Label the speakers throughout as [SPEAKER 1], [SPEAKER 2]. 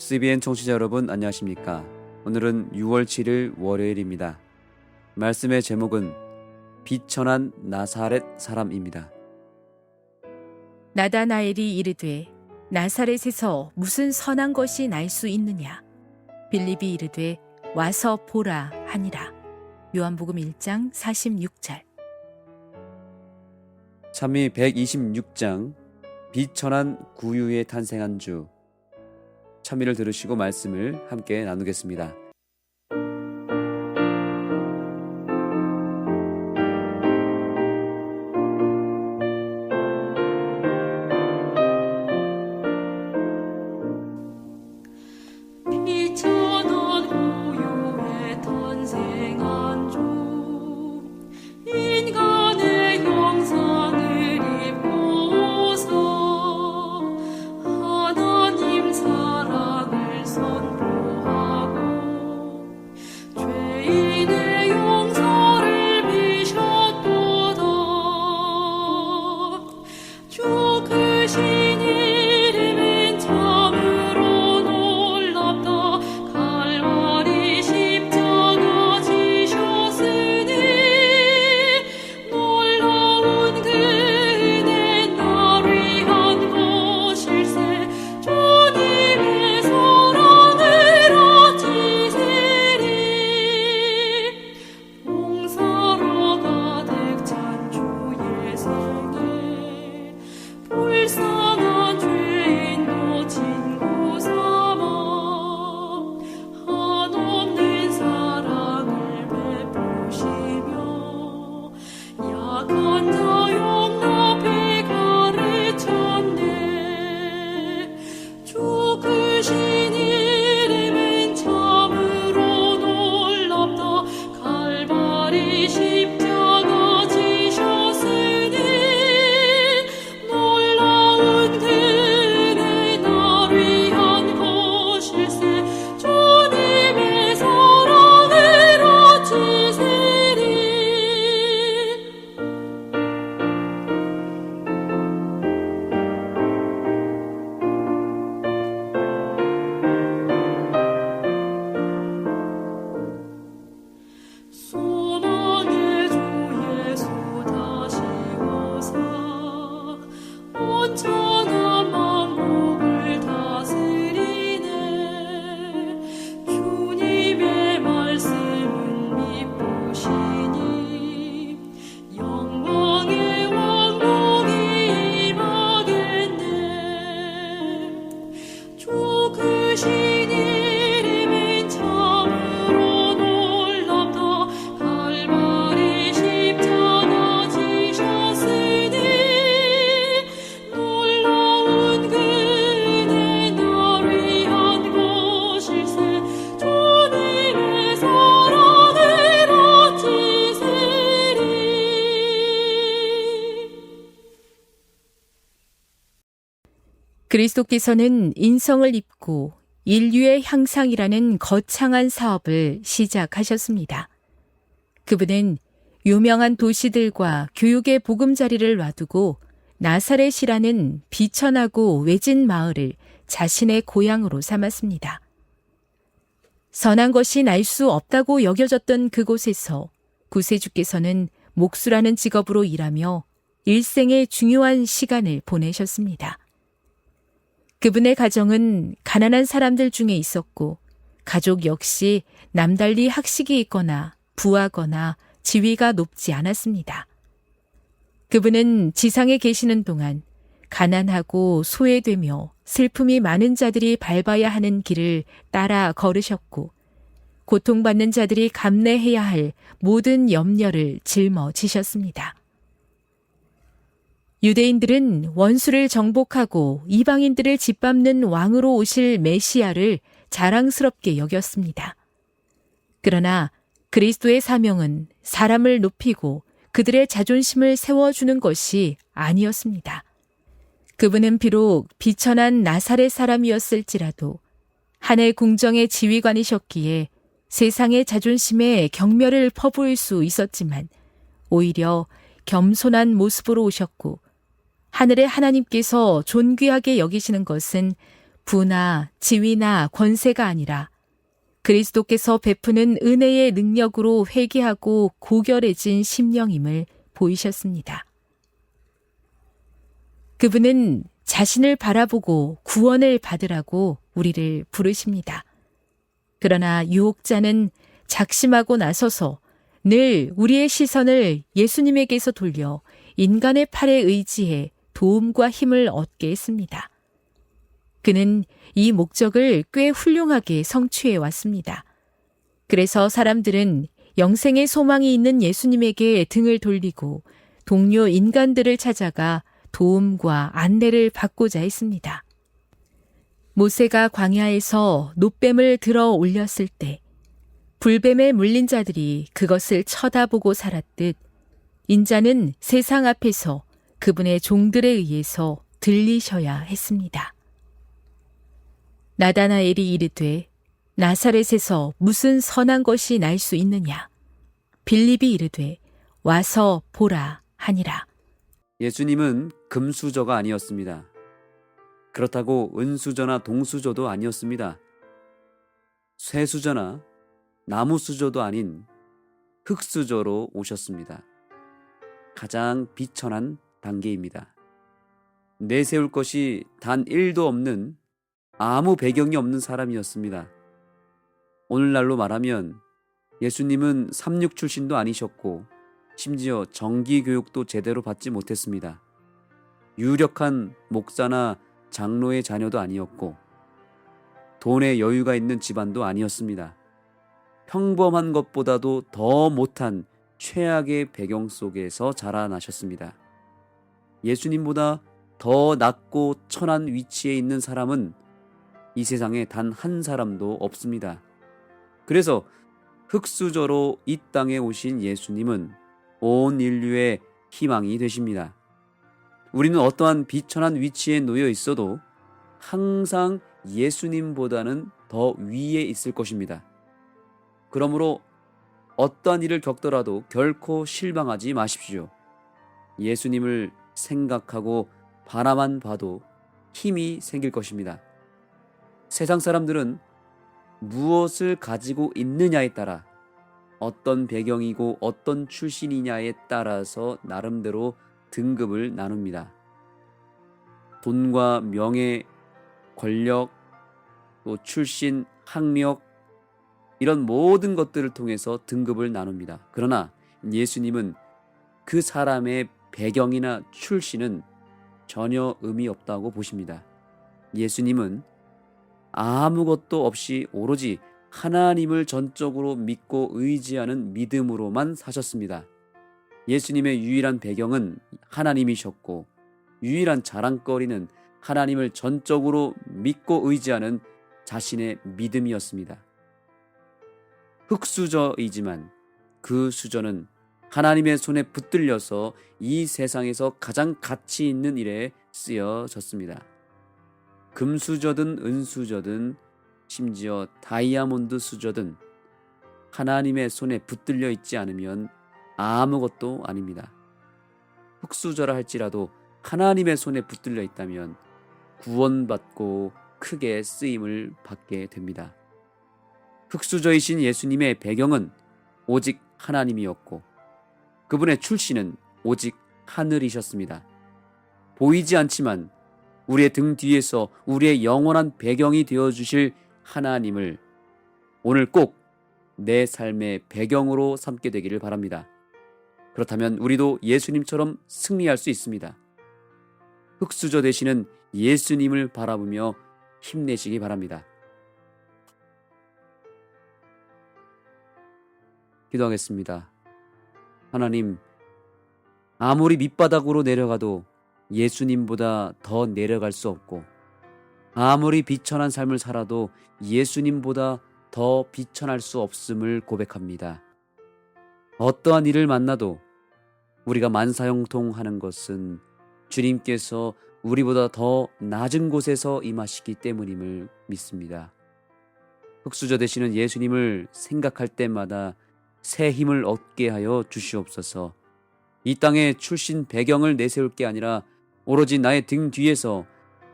[SPEAKER 1] CBN 청취자 여러분 안녕하십니까? 오늘은 6월 7일 월요일입니다. 말씀의 제목은 비천한 나사렛 사람입니다.
[SPEAKER 2] 나다나엘이 이르되 나사렛에서 무슨 선한 것이 날 수 있느냐? 빌립이 이르되 와서 보라 하니라. 요한복음 1장 46절.
[SPEAKER 1] 찬미 126장 비천한 구유에 탄생한 주. 찬미를 들으시고 말씀을 함께 나누겠습니다.
[SPEAKER 3] 비천한 구유에 탄생한 주 인간의 형상을 입고서 하나님 사랑을 선포하고 죄인의 용서를 비셨도다. 주 크신 이름은 참으로 놀랍다. 갈보리 십자가 지셨으니 놀라운 그은혜 나를 위한 것일세. 주님의 사랑을 어찌세리 봉사로 가득 찬 주의 성에 불쌍한 죄인도 친구 삼아 한없는 사랑을 베푸시며 약한 자 용납히 가르쳤네. 주 크신 이름은 참으로 놀랍다. 갈보리 십자가 지셨으니 놀라운 그은혜 나를 위한 것일세. 주님의 사랑을 어찌세리. 소망의 주 예수 다시 오사 온전한 만국을 다스리네. 주님의 말씀은 미쁘시니 영광의 왕국이 임하겠네. 주 크신 이름은 참으로 놀랍다. 갈보리 십자가 지셨으니 놀라운 그은혜 나를 위한 것일세. 주님의 사랑을 어찌세리.
[SPEAKER 2] 그리스도께서는 인성을 입고 인류의 향상이라는 거창한 사업을 시작하셨습니다. 그분은 유명한 도시들과 교육의 보금자리를 놔두고 나사렛이라는 비천하고 외진 마을을 자신의 고향으로 삼았습니다. 선한 것이 날 수 없다고 여겨졌던 그곳에서 구세주께서는 목수라는 직업으로 일하며 일생의 중요한 시간을 보내셨습니다. 그분의 가정은 가난한 사람들 중에 있었고 가족 역시 남달리 학식이 있거나 부하거나 지위가 높지 않았습니다. 그분은 지상에 계시는 동안 가난하고 소외되며 슬픔이 많은 자들이 밟아야 하는 길을 따라 걸으셨고 고통받는 자들이 감내해야 할 모든 염려를 짊어지셨습니다. 유대인들은 원수를 정복하고 이방인들을 짓밟는 왕으로 오실 메시아를 자랑스럽게 여겼습니다. 그러나 그리스도의 사명은 사람을 높이고 그들의 자존심을 세워주는 것이 아니었습니다. 그분은 비록 비천한 나사렛 사람이었을지라도 하늘 궁정의 지휘관이셨기에 세상의 자존심에 경멸을 퍼부을 수 있었지만 오히려 겸손한 모습으로 오셨고 하늘의 하나님께서 존귀하게 여기시는 것은 부나 지위나 권세가 아니라 그리스도께서 베푸는 은혜의 능력으로 회개하고 고결해진 심령임을 보이셨습니다. 그분은 자신을 바라보고 구원을 받으라고 우리를 부르십니다. 그러나 유혹자는 작심하고 나서서 늘 우리의 시선을 예수님에게서 돌려 인간의 팔에 의지해 도움과 힘을 얻게 했습니다. 그는 이 목적을 꽤 훌륭하게 성취해 왔습니다. 그래서 사람들은 영생의 소망이 있는 예수님에게 등을 돌리고 동료 인간들을 찾아가 도움과 안내를 받고자 했습니다. 모세가 광야에서 놋뱀을 들어 올렸을 때 불뱀에 물린 자들이 그것을 쳐다보고 살았듯 인자는 세상 앞에서 그분의 종들에 의해서 들리셔야 했습니다. 나다나엘이 이르되 나사렛에서 무슨 선한 것이 날 수 있느냐? 빌립이 이르되 와서 보라 하니라.
[SPEAKER 1] 예수님은 금수저가 아니었습니다. 그렇다고 은수저나 동수저도 아니었습니다. 쇠수저나 나무수저도 아닌 흙수저로 오셨습니다. 가장 비천한 단계입니다. 내세울 것이 단 1도 없는 아무 배경이 없는 사람이었습니다. 오늘날로 말하면 예수님은 삼육 출신도 아니셨고 심지어 정기교육도 제대로 받지 못했습니다. 유력한 목사나 장로의 자녀도 아니었고 돈에 여유가 있는 집안도 아니었습니다. 평범한 것보다도 더 못한 최악의 배경 속에서 자라나셨습니다. 예수님보다 더 낮고 천한 위치에 있는 사람은 이 세상에 단 한 사람도 없습니다. 그래서 흙수저로 이 땅에 오신 예수님은 온 인류의 희망이 되십니다. 우리는 어떠한 비천한 위치에 놓여 있어도 항상 예수님보다는 더 위에 있을 것입니다. 그러므로 어떠한 일을 겪더라도 결코 실망하지 마십시오. 예수님을 생각하고 바라만 봐도 힘이 생길 것입니다. 세상 사람들은 무엇을 가지고 있느냐에 따라 어떤 배경이고 어떤 출신이냐에 따라서 나름대로 등급을 나눕니다. 돈과 명예, 권력, 또 출신, 학력 이런 모든 것들을 통해서 등급을 나눕니다. 그러나 예수님은 그 사람의 배경이나 출신은 전혀 의미 없다고 보십니다. 예수님은 아무것도 없이 오로지 하나님을 전적으로 믿고 의지하는 믿음으로만 사셨습니다. 예수님의 유일한 배경은 하나님이셨고 유일한 자랑거리는 하나님을 전적으로 믿고 의지하는 자신의 믿음이었습니다. 흙수저이지만 그 수저는 하나님의 손에 붙들려서 이 세상에서 가장 가치 있는 일에 쓰여졌습니다. 금수저든 은수저든 심지어 다이아몬드 수저든 하나님의 손에 붙들려 있지 않으면 아무것도 아닙니다. 흙수저라 할지라도 하나님의 손에 붙들려 있다면 구원받고 크게 쓰임을 받게 됩니다. 흙수저이신 예수님의 배경은 오직 하나님이었고 그분의 출신은 오직 하늘이셨습니다. 보이지 않지만 우리의 등 뒤에서 우리의 영원한 배경이 되어주실 하나님을 오늘 꼭 내 삶의 배경으로 삼게 되기를 바랍니다. 그렇다면 우리도 예수님처럼 승리할 수 있습니다. 흙수저 되시는 예수님을 바라보며 힘내시기 바랍니다. 기도하겠습니다. 하나님, 아무리 밑바닥으로 내려가도 예수님보다 더 내려갈 수 없고 아무리 비천한 삶을 살아도 예수님보다 더 비천할 수 없음을 고백합니다. 어떠한 일을 만나도 우리가 만사형통하는 것은 주님께서 우리보다 더 낮은 곳에서 임하시기 때문임을 믿습니다. 흙수저 되시는 예수님을 생각할 때마다 새 힘을 얻게 하여 주시옵소서. 이 땅의 출신 배경을 내세울 게 아니라 오로지 나의 등 뒤에서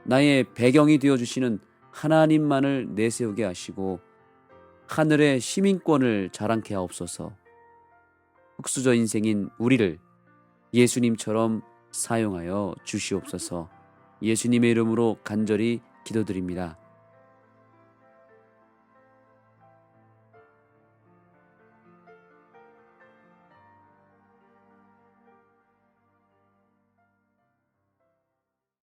[SPEAKER 1] 나의 배경이 되어주시는 하나님만을 내세우게 하시고 하늘의 시민권을 자랑케 하옵소서. 흑수저 인생인 우리를 예수님처럼 사용하여 주시옵소서. 예수님의 이름으로 간절히 기도드립니다.